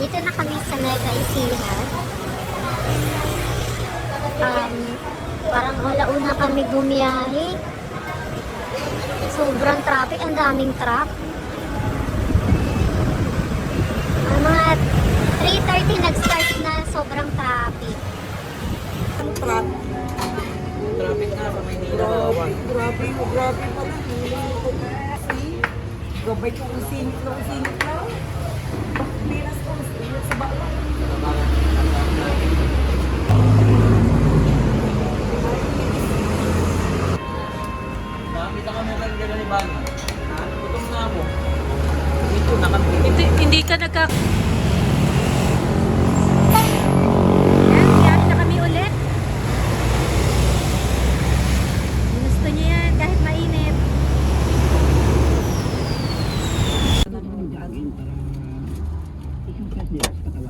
Dito na kami sa Mega Ecija. Parang alauna kami bumiyahe. Sobrang traffic, ang daming truck. Mga 3:30 nag-start na sobrang traffic. Traffic na sa Maynila. Grabe pala. Gabay ko kung singit lang. Pinas ko sa bawah. Nakakita kami lang gano'n ni Bang. Gutom na ako. Dito, nakapili. Hindi ka Yan, biyahe na kami ulit. Gusto niyo yan kahit mainit.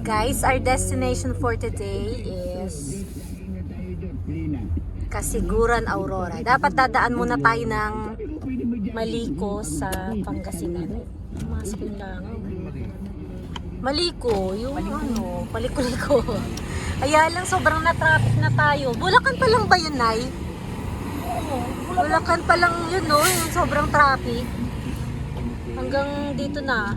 Guys, our destination for today is Kasiguran, Aurora. Dapat dadaan muna tayo ng Maliko sa Pangasinan. Maskin lang. Maliko, yung Paliko-liko. Kaya lang sobrang na-traffic na tayo. Bulacan pa lang ba yun, Nay? Bulacan pa lang yun, no? Yung sobrang traffic. Hanggang dito na.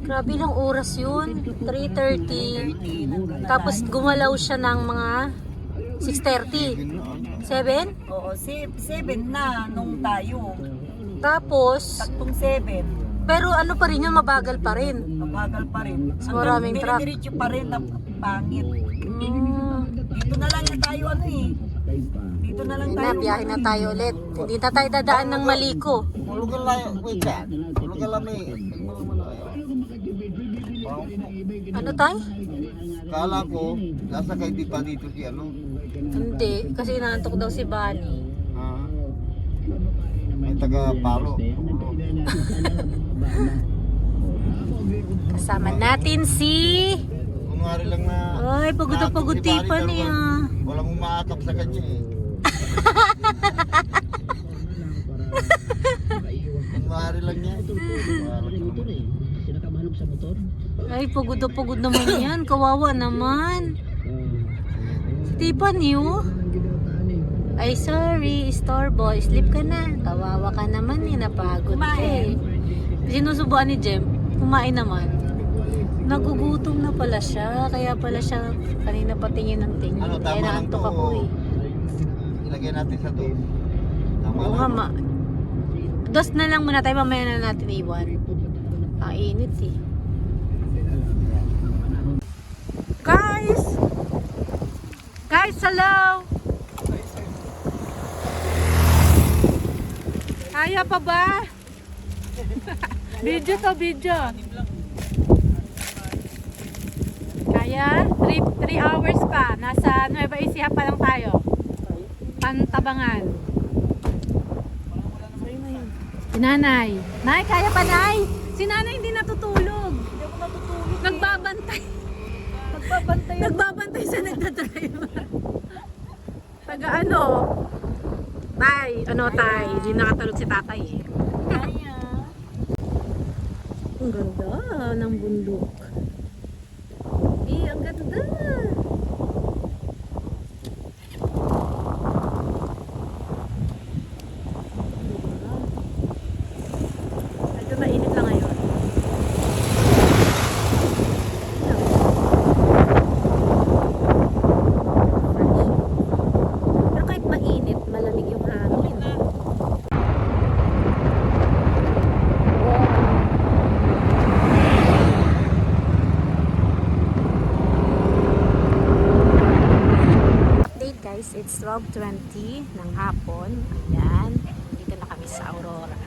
Grabe lang oras yun. 3:30. Tapos gumalaw siya ng mga 6:30. 7? Oo, 7 na nung tayo. Tapos, Taktong 7. pero ano pa rin yun, mabagal pa rin. Mabagal pa rin. Maraming truck. Diretso pa rin na pangit. Mm. Dito na lang na tayo Dito na lang Ayun tayo. na, biyahe na tayo ulit. Hindi na tayo dadaan ng Maliko. Tulugan lang, wait yan. Tulugan lang eh. Ano tayo? Kala ko, nasa kay di pa dito si ano. Hindi, kasi inaantok daw si Bani. Ah. May taga Palo. Kasama natin si... Kunwari lang na... Ay, pagod na pagod tipa niya. Walang umaakap sa kanya eh. Kunwari lang niya. Ay, pagod na pagod naman yan. Kawawa naman. Si Tiffany, oh. Ay, sorry. Istorbo. Sleep ka na. Kawawa ka naman eh. Napagod ka eh. Sinusubuan ni Jem. Kumain naman. Nagugutom na pala siya. Kaya pala siya kanina patingin ng tingin. Ano, Kaya tama lang naantok to. ako eh. Ilagay natin sa dos. Tama Oo lang. nga, dos na lang muna tayo. Mamaya na natin iwan. Ang init eh. Guys, hello! Kaya pa ba? Video to, video. Kaya? 3 hours pa. Nasa Nueva Ecija pa lang tayo. Pantabangan. Si Nanay. Nay, kaya pa, Nay? Si Nanay hindi natutulog. Hindi ako natutulog. Nagbabantay. Nagbabantay sa nagdadrive. Taga ano? Tay, tay? Hindi nakatulog si tatay eh. Kaya. Ang ganda ng bundok. Ang ganda. Ito mainit lang ngayon. Pero kahit mainit, malamig yung hangin. Update guys, it's 12:20 ng hapon. Ayan, dito na kami sa Aurora.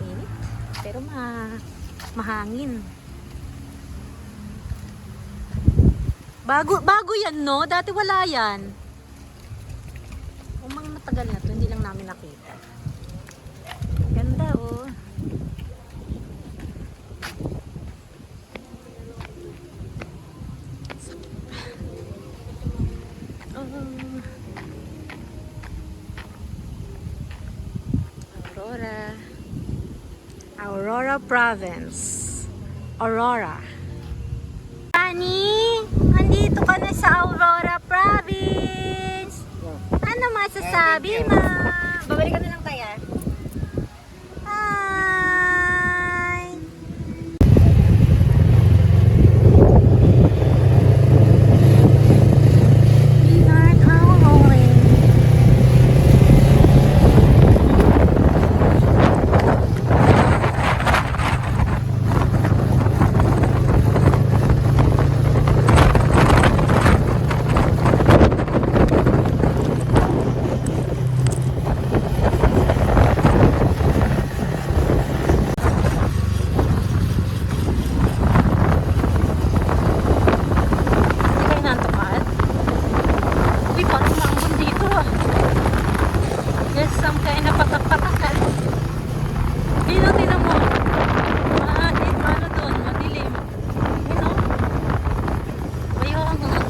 Init, pero mahangin. Bago yan, no? Dati wala yan. Umang matagal na to, hindi lang namin nakita. Ganda, oh. Aurora. Aurora Province. Aurora. Ani, andito ka na sa Aurora Province. Ano masasabi mo? Babalik ka na lang tayo. Hi! We are Aurora. Hindi kayo nantukan? Uy, parang maambon dito ah. There's some kind of patak-patakan. Tinan mo. Ano doon? Madilim. Yun o. Bayo ang mga.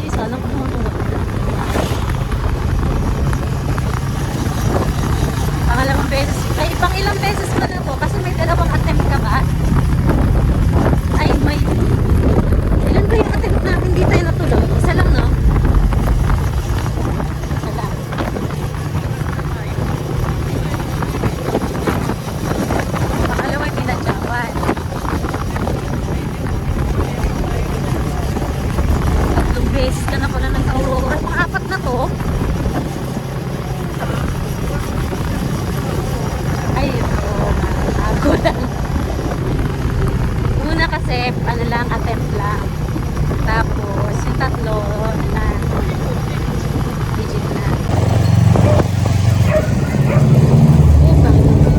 Isa lang kung ano. Pangalawang beses. Ay, pang ilang beses pa na to. Kasi may dalawang attempt ka ba? Ay, may... Ilan ba yung attempt natin? Hindi tayo natuloy. Isa lang, no? Isa lang. Pangalawa, pinadyawan. Tatlong beses ka na pala ng Aurora. Pang-apat na to. Ay, ako lang. Una kasi, ano lang, attempt lang. Tapos, yung tatlo, na digit na. Oh, bakit naman ito?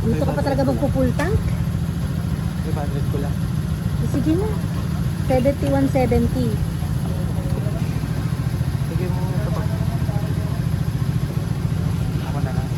Dito ka pa talaga magpo-full tank? 500 ko lang. Sige na. 7170. Sige mo ito ba? Ako na lang.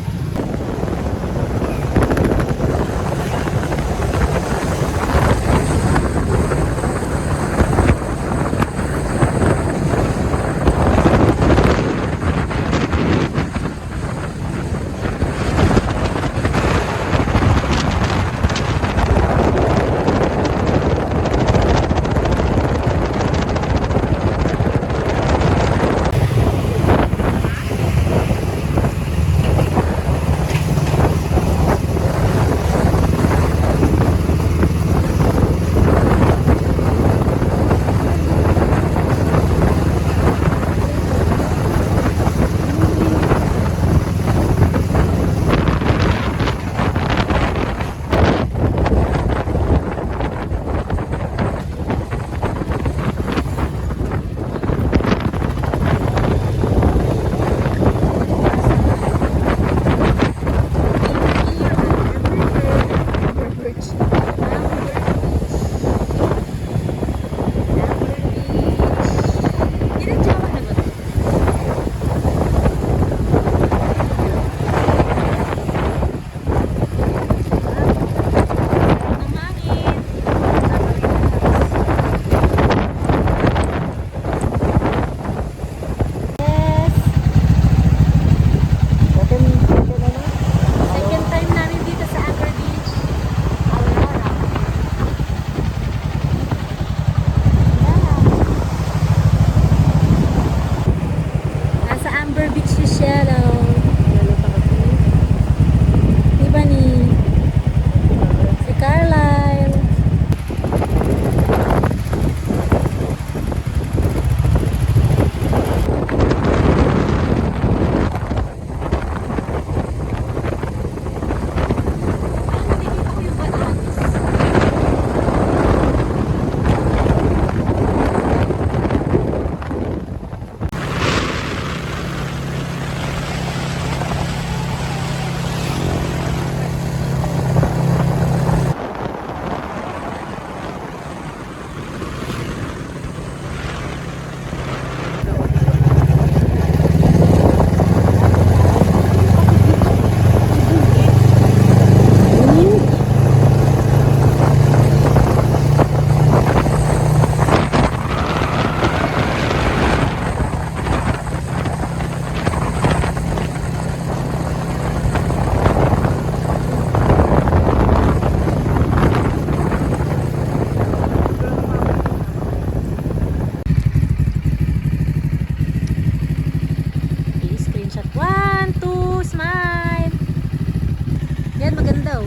Action daw.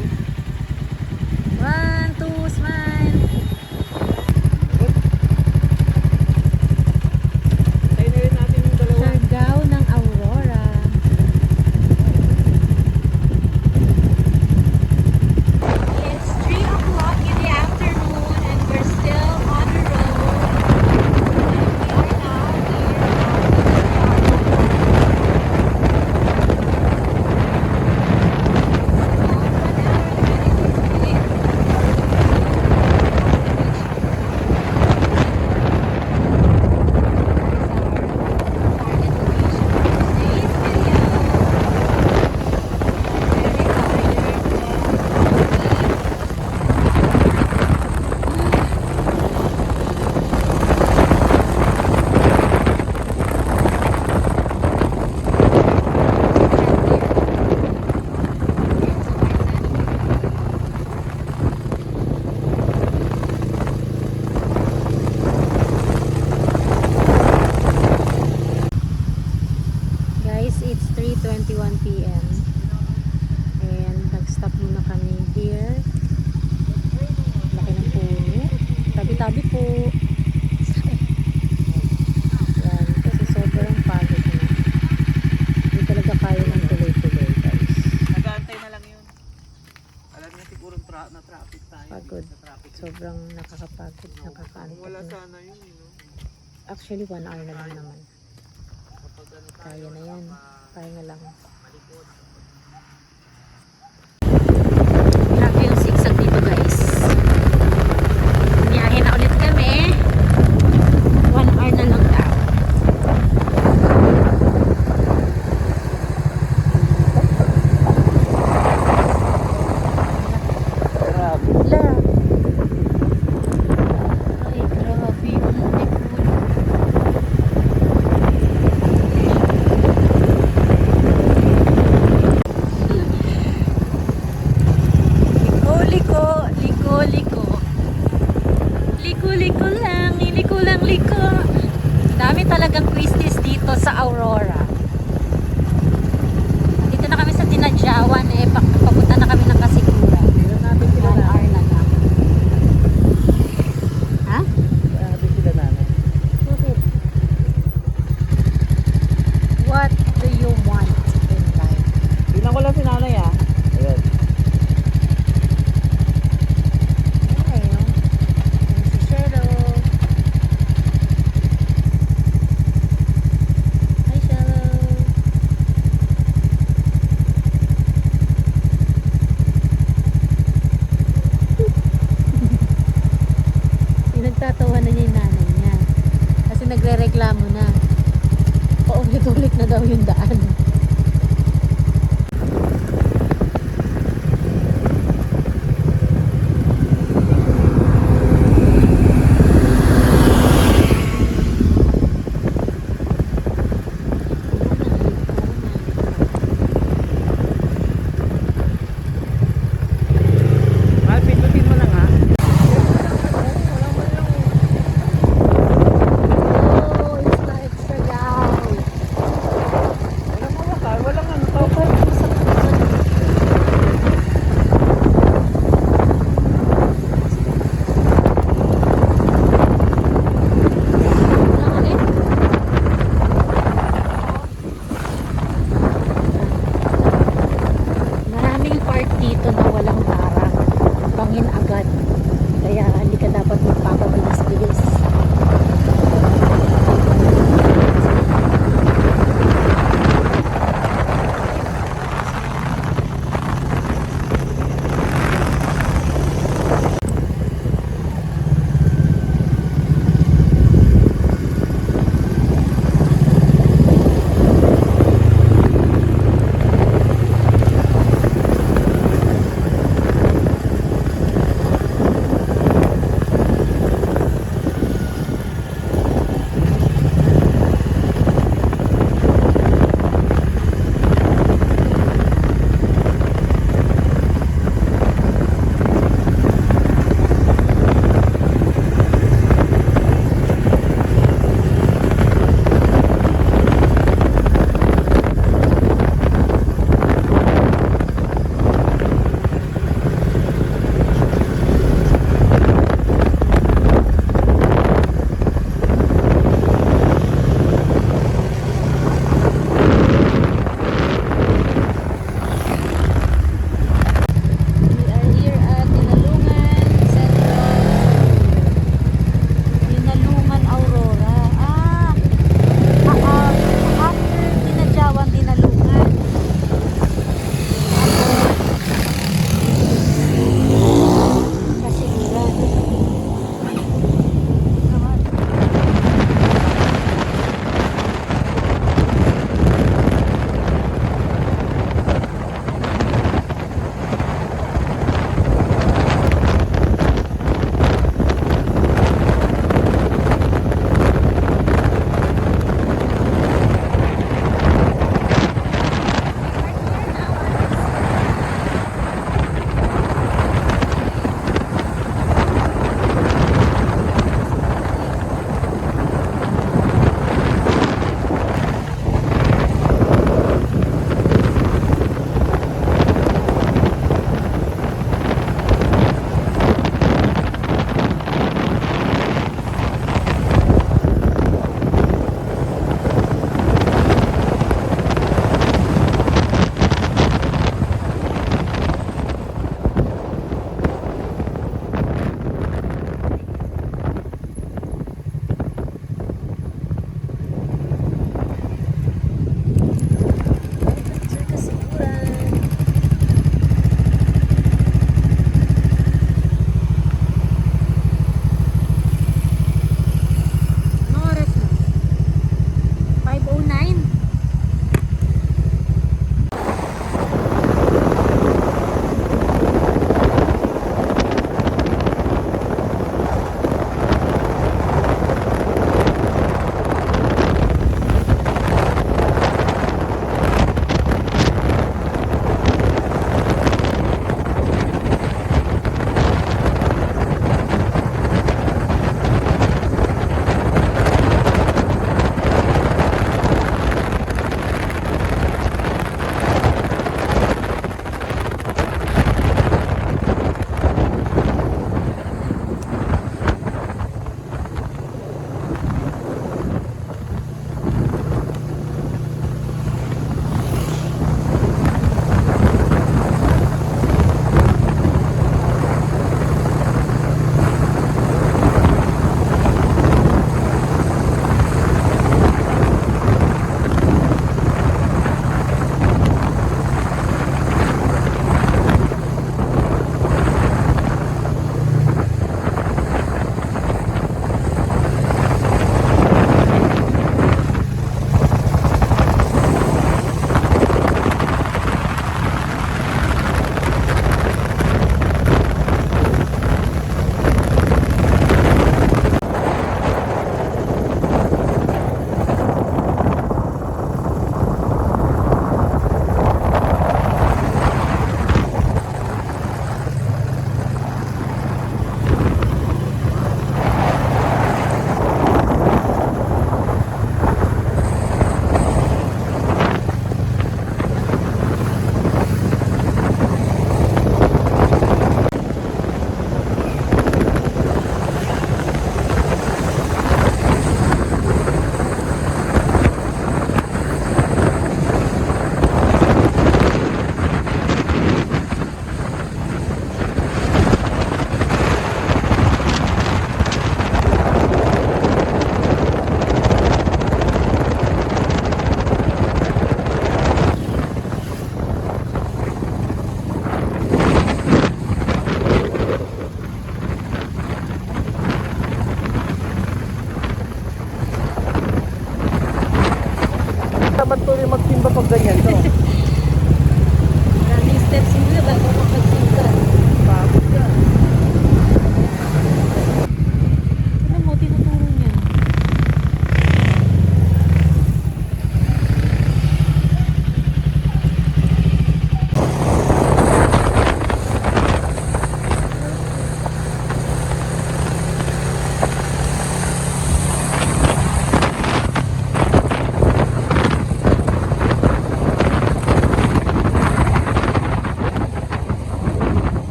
1, 2, smile. Tayo na rin natin yung dalawa. Siargao ng Aurora. It's 3 o'clock in the afternoon and we're still on the road. And we are now Guys, it's 3:21 p.m. and nag-stop muna kami here. Laki ng puno. Tabi-tabi po. Yan, kasi sobrang pagod na. Hindi talaga kaya ng tuloy-tuloy, guys. Nag-aantay na lang yun. Alam niya siguro na traffic tayo. Pagod. Na traffic. Sobrang nakakapagod, nakakaantok Wala na. sana yun, no? Actually, 1 hour na lang naman. Kapag ano tayo, Kaya na yan. Pahinga lang. malikot. Grabe yung sigsag dito, guys. Biyahe na ulit kami. 1 hour na lang daw. Grabe. La. Ay, grabe yung likod. Liko, liko, liko. Liko, liko lang. Liko lang, liko. Dami talagang twisties dito sa Aurora. Dito na kami sa Tinadyawan eh. Papunta na kami ng Kasigura. Tingnan natin sila 1 na. hour na lang. Ha? Tingnan natin sila na. Bakit? What do you want in life? Tingnan ko lang si nanay ah. Ayun. Okay, no? Yan si Cheryl. Hi, Cheryl. Pinagtatawa na niya yung nanay niya. Kasi nagre-reklamo na. Paulit-ulit na daw yung daan. Mahal, pindutin mo na nga. Oh, it's the extra guy. Wala mo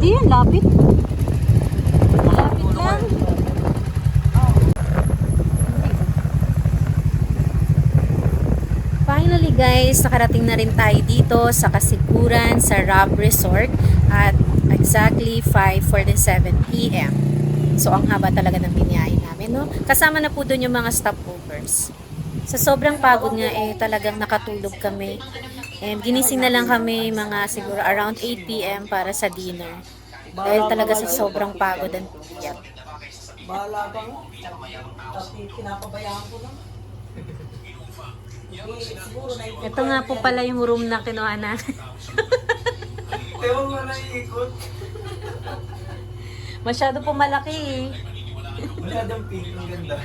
Pwede yan, lapit. Lapit lang. Finally guys, nakarating na rin tayo dito sa Kasiguran sa Rob Resort at exactly 5:47 p.m. So ang haba talaga ng biniyahe namin, no? Kasama na po doon yung mga stopovers. Sa sobrang pagod nga talagang nakatulog kami. And ginising na lang kami mga siguro around 8 p.m. para sa dinner. Dahil talaga sa sobrang pagod and puyat. Bahala ka nga. Kasi pinapabayaan ko lang. Siguro na Ito nga po pala yung room na kinuha natin. Ewan mo na iikot. Masyado po malaki eh. Masyadong pink. Ang ganda.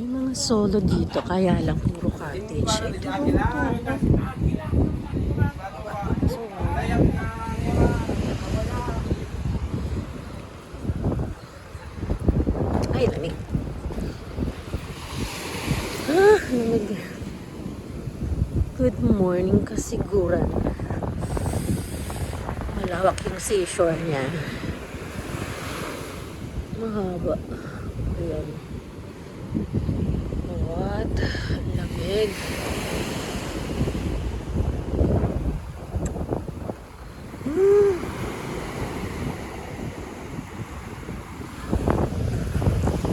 May mga solo dito, kaya lang puro cottage. Ito ay, lamig. Lamig. Good morning, Kasiguran. Malawak yung seashore niya. Mahaba. Ayan. What? Lamig.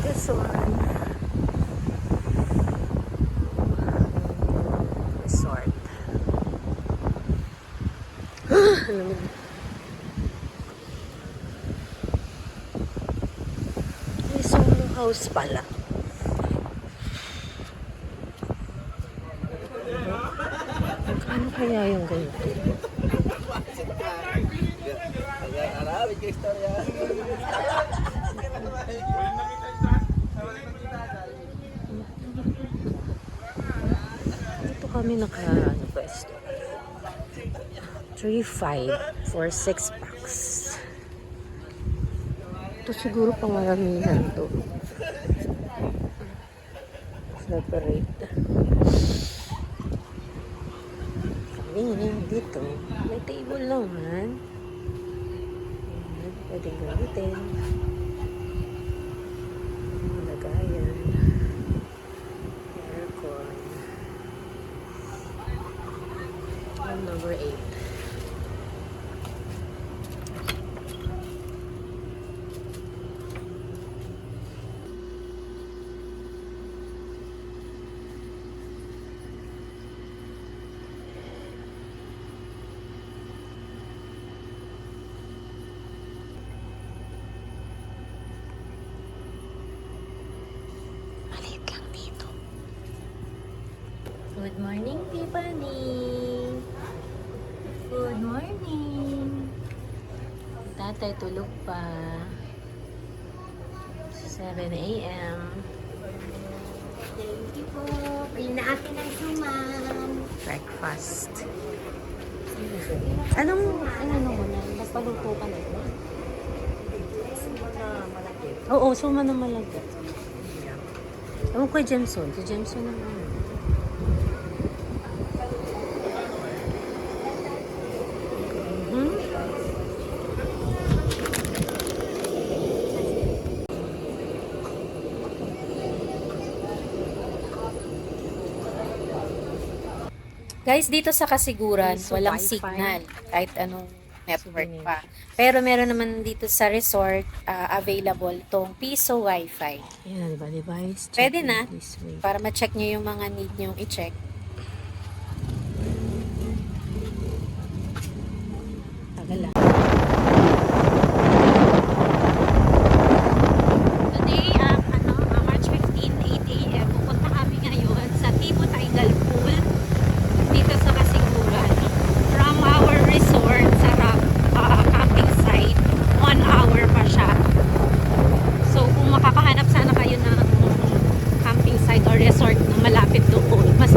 This one. Resort. Lamig. May solo house pala. Ano kaya yung ganito? Arabit ka istorya. Dito kami naka-pwesto. 3.5 for 6 packs. Ito siguro pangaramihan to. Separate. Dito, may table naman. Pwede gamitin. Lagayan. Aircon. Number 8. Good morning, Tiffany. Good morning. Tatay tulog pa. 7 a.m. Thank you po. Bili na atin ng suman. Breakfast. Anong mo na? Nagpaluto ka na ito? Oo, suma na malagyan. Ewan ko kay Jemson. Si Jemson naman. Guys, dito sa Kasiguran, walang signal kahit anong network pa. Pero meron naman dito sa resort available tong Piso Wi-Fi. Yan, diba? Pwede na para ma-check nyo yung mga need nyo i-check. Tagal lang. Today, March 15, 8 a.m. Pupunta kami ngayon sa Tibo Taigal Pool dito sa Kasiguran. From our resort sa camping site, 1 hour pa siya. So kung makakahanap sana kayo ng camping site or resort na malapit doon, mas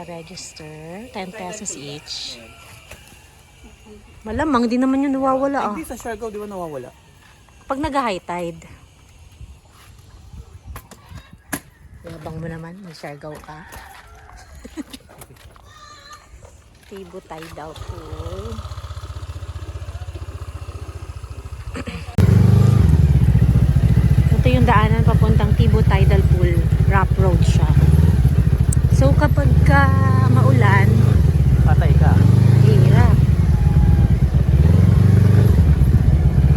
naka-register. 10 pesos each. Malamang, di naman yun nawawala ah. Hindi sa Siargao, di ba nawawala? Pag nag-high tide. Yabang mo naman, mag-Siargao ka. Tibo tide daw po. Ito yung daanan papuntang Tibo Tidal Pool. Rough road siya. So kapag maulan, Patay ka. hirap.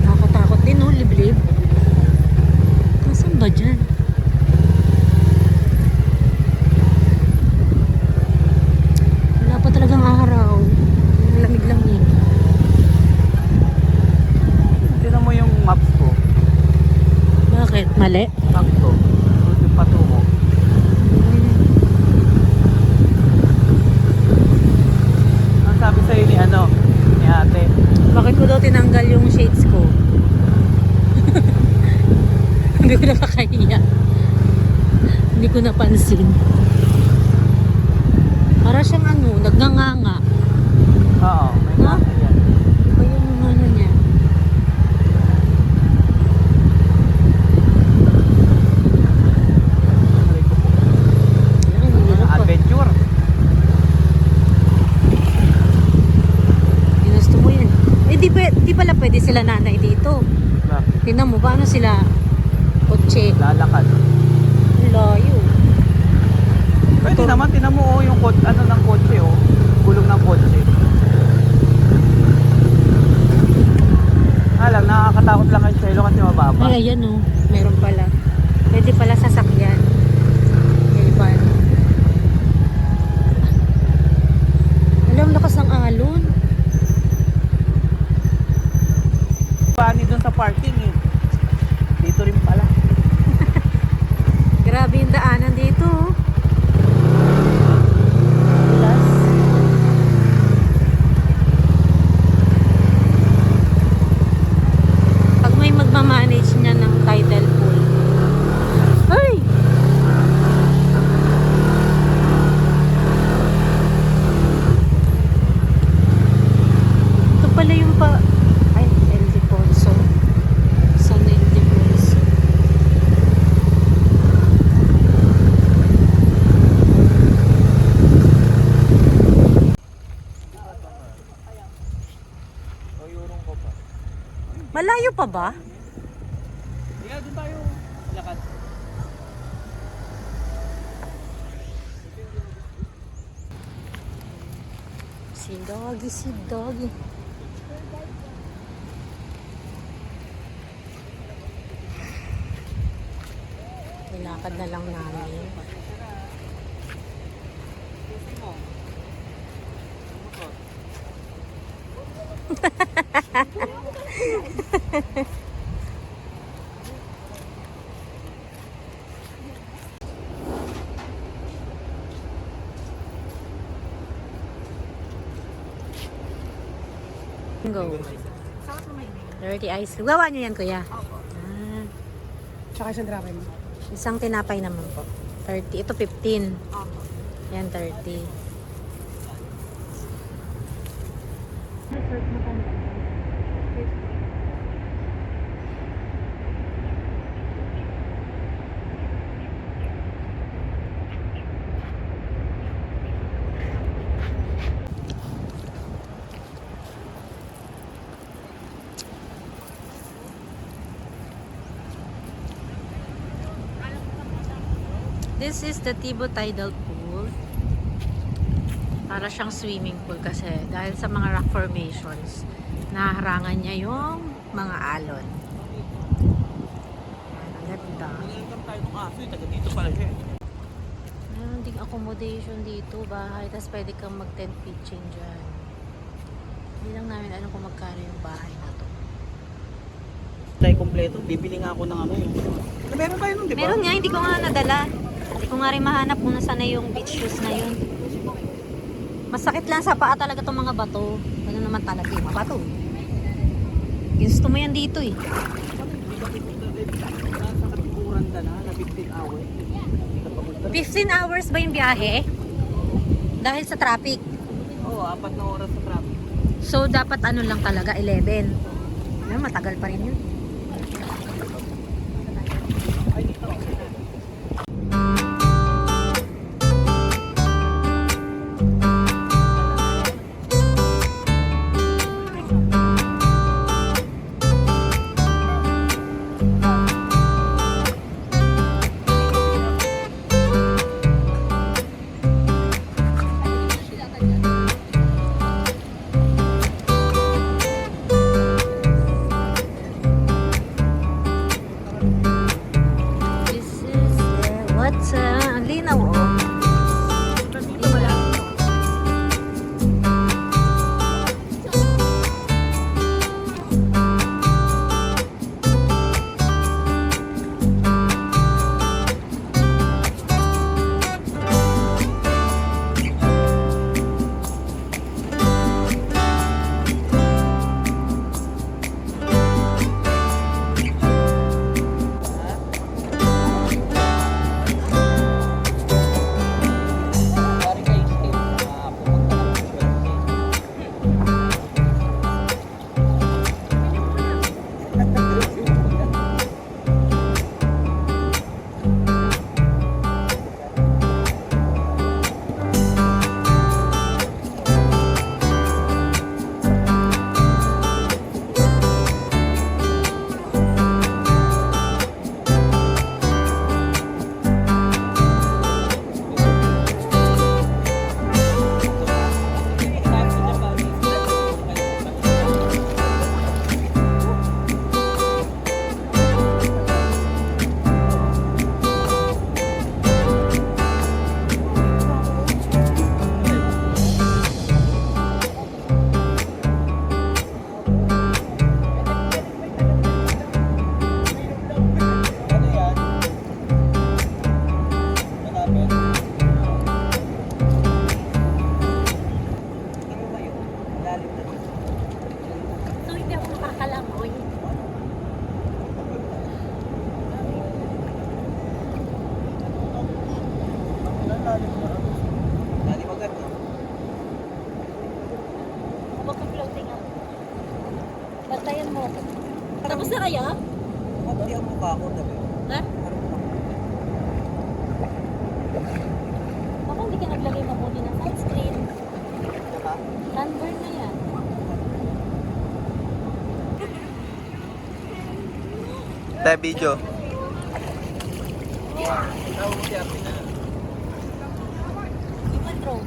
Nakakatakot din, no? Liblib. Nasaan ba dyan? Wala pa talagang araw. Lamig-lamig. Tinan mo yung maps ko. Bakit? Mali? Sakto. Doon yung patungo. Ang sabi sa'yo ni ni ate. Bakit ko daw tinanggal yung shades ko? Hindi ko nakakahiya. Hindi ko napansin. Para siyang nagnanganga. Oo, may Ha? nasa yan. Iba yung niya. Ayan, hirap pa. Adventure. Ginusto mo yan. Eh di pala pwede sila nanay dito. Bakit? Tingnan mo, paano sila kotse? Lalakad. Ang layo. Pwede naman, tinan mo yung ng kotse gulong ng kotse. Alam, nakakatakot lang ang Shelo kasi mababa. Ay, ayan meron pala. Pwede pala sasakyan. Iban. Alam, lakas ng alon. Paano dun sa parking Dito rin pala. Grabe yung daanan dito. Plus. Pag may magmamanage niya ng tidal pool. Ay! Ito pala yung ay, El Deponso. San El Deponso. Malayo pa ba? Kaya dun tayo lakad. Si Doggy. Nilakad na lang namin. Go. Dirty ice cream. Gawa niyo yan, kuya? Ah. Tsaka isang drama mo. Isang tinapay naman po. 30. Ito 15. Yan 30. This is the Tibo Tidal Pool. Para siyang swimming pool kasi dahil sa mga rock formations, naharangan niya yung mga alon. Ang ganda. Nililigam tayo ng aso taga dito pala siya Meron ding accommodation dito, bahay. Tapos pwede kang mag-tent pitching dyan. Hindi lang namin alam kung magkano yung bahay na to. Tayo kompleto. Bibili nga ako ng Meron tayo nun, di ba? Meron nga, hindi ko nga nadala. Hindi ko nga rin mahanap kung nasaan na yung beach shoes na yun. Masakit lang sa paa talaga itong mga bato. Ano naman talaga yung mga bato. Gusto mo yan dito eh. Nasa katikuran ka na 15 hours. 15 hours ba yung biyahe? Dahil sa traffic. Oo, 4 na oras sa traffic. So, dapat ano lang talaga, 11. Ano, matagal pa rin yun. This is what's ang linaw oh. Pari kay Steve, pumunta na ng 12 days. Ano yan? Malapit. Ano ba yun? Lalim na dito. So, hindi ako makakalangoy. Lalim agad, no? Huwag kang floating ako. Bantayan mo ako. Tapos na kaya? Pati ang mukha ko, dabi. Ha? Baka hindi ka naglagay mabuti ng sunscreen. Saka, Sunburn na yan. tayo video. Tawag siya, na. Human drone.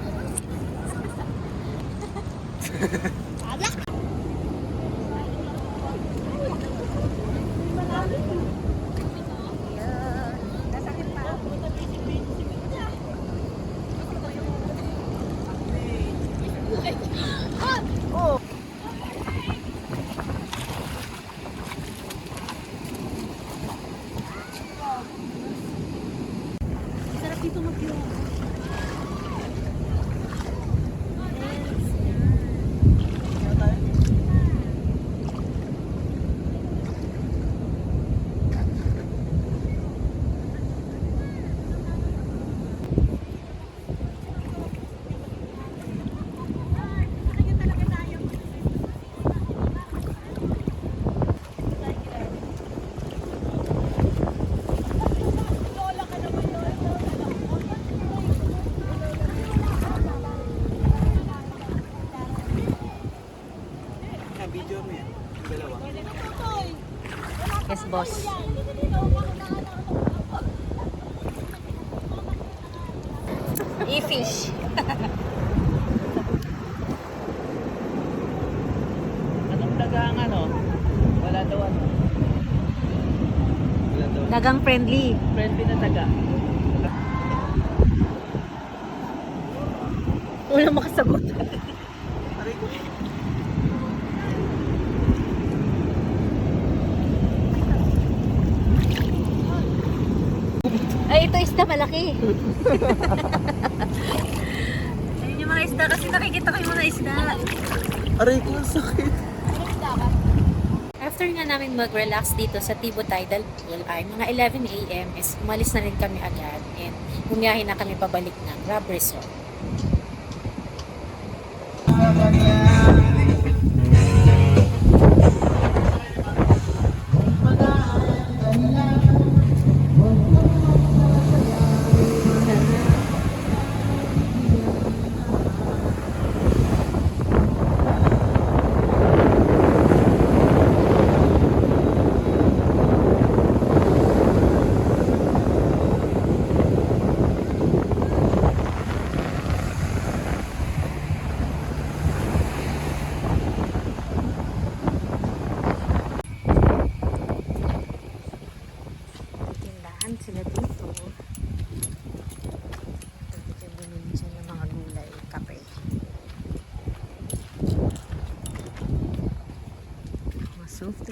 Sarap dito mag-view. Video mo yan. Dalawa. Yes, boss. E-fish. Anong dagang ano? Wala daw ano. Wala daw. Dagang friendly. Friendly na daga. Walang makasagot. Aray ko. Ay, ito isda malaki. Ayun yung mga isda kasi nakikita ko yung mga isda. Aray ko, ang sakit. After nga namin mag-relax dito sa Tibo Tidal Pool ay mga 11 AM is umalis na rin kami agad and bumiyahe na kami pabalik ng Grab Resort.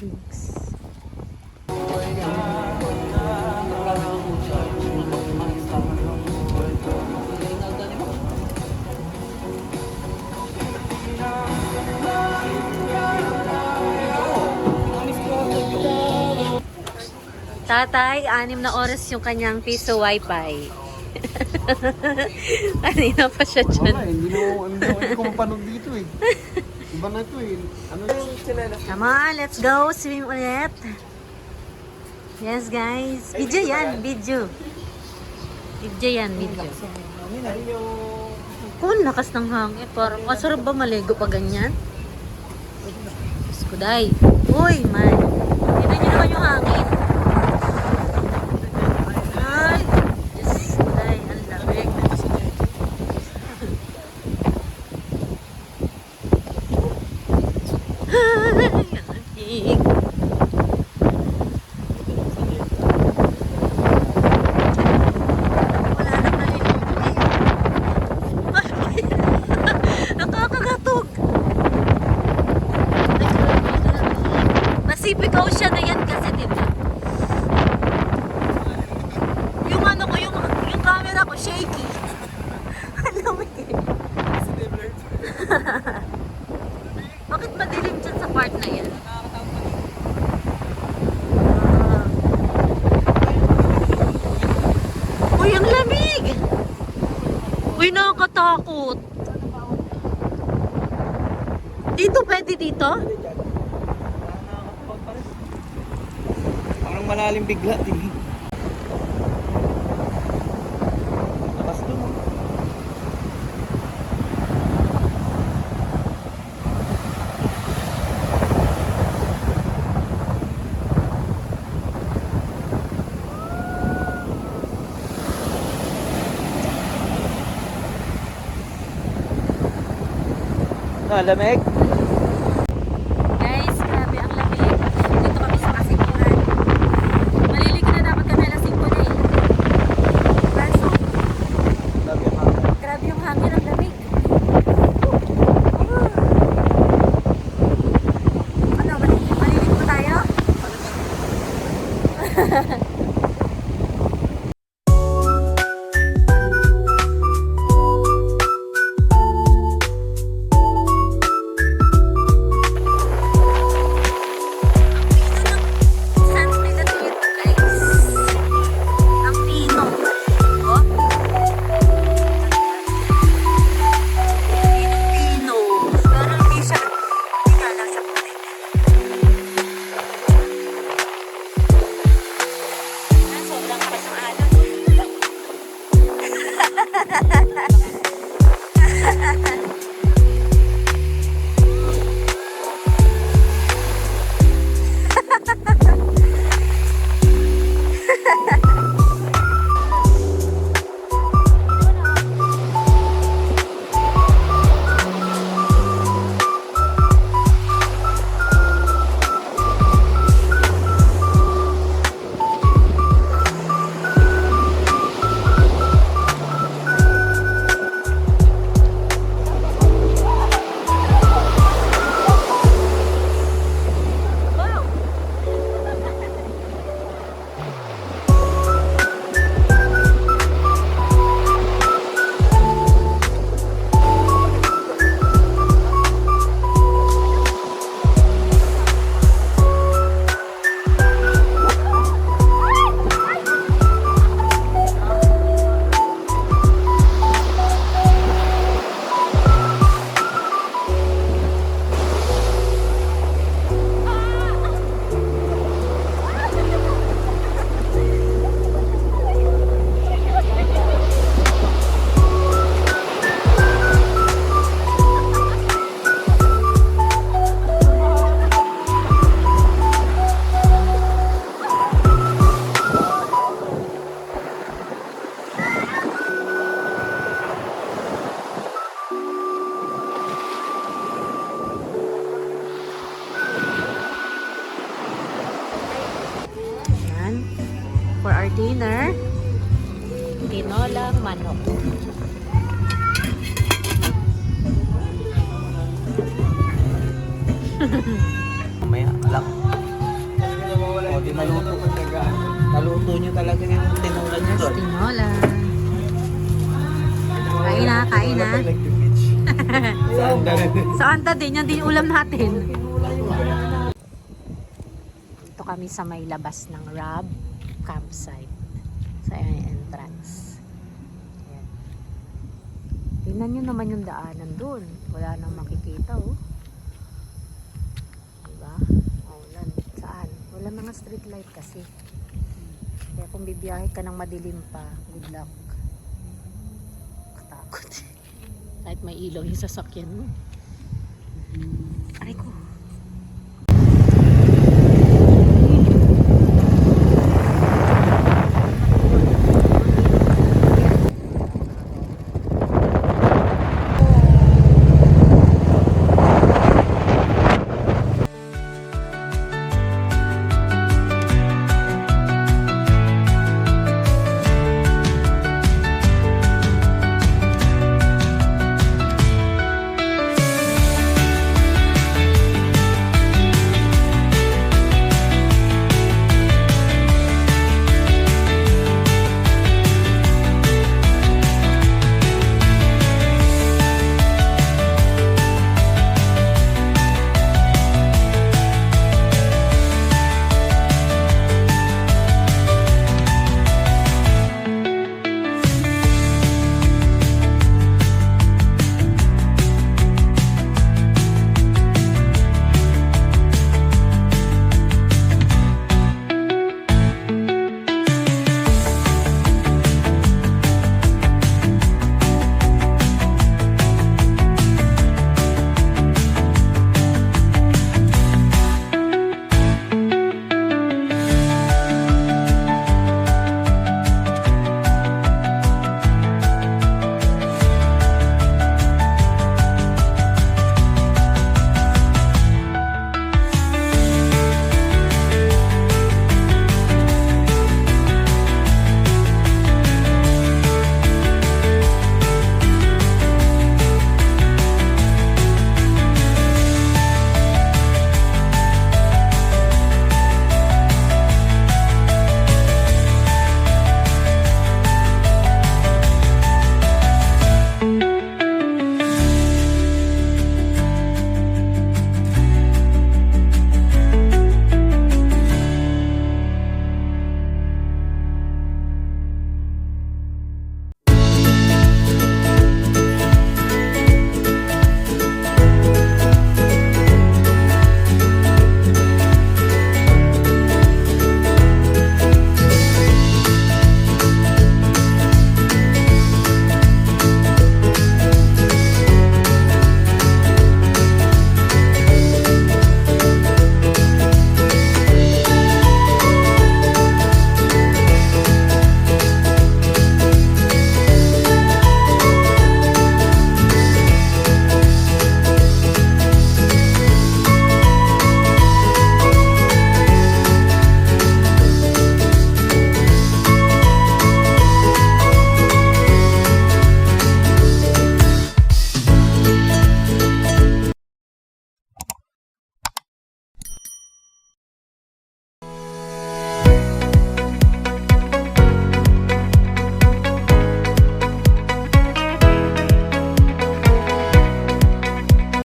drinks. Tatay, 6 na oras yung kanyang piso wifi. Kanina pa siya dyan. Wala, hindi ko mapanood dito eh. Iba na ito eh. Ano yun? Come on, let's go swim ulit. Yes guys, video yan, video. Video yan, video. Kung lakas ng hangin, parang masarap ba maligo pa ganyan? Diyos ko, day. Uy, man. Tignan niyo naman yung hangin. Ay, Diyos ko, day. Ang lamig. Ay, ang lamig. Wala na maliligo eh. Nakakagatog. Pacific Ocean na yan kasi, di ba? Yung ano ko, yung camera ko, shaky. Alam mo eh. Bakit madilim dyan sa part na yan? Uy, ang lamig! Uy, nakakatakot. Dito, pwede dito? Parang malalim bigla din. Labas dun. Lamig. Guys, grabe ang lamig. Dito kami sa Kasimuran. Maliligo na dapat kami alas 5 na eh. Kaso, grabe yung hangin ang lamig. Ano, maliligo pa tayo? For our dinner, tinolang manok. Mamaya, alak. Naluto nyo talaga yung tinulan nyo doon. Tinola. Kain na, kain na. Saan ta din? Yan din yung ulam natin. Dito kami sa may labas ng Rob campsite. Sa entrance. Ayan. Tingnan nyo naman yung daanan doon. Wala nang makikita oh. Diba? Oh, saan? Wala mga street light kasi. Kaya kung bibiyahe ka ng madilim pa, good luck. Katakot. Kahit may ilaw yung sasakyan mo. Aray ko.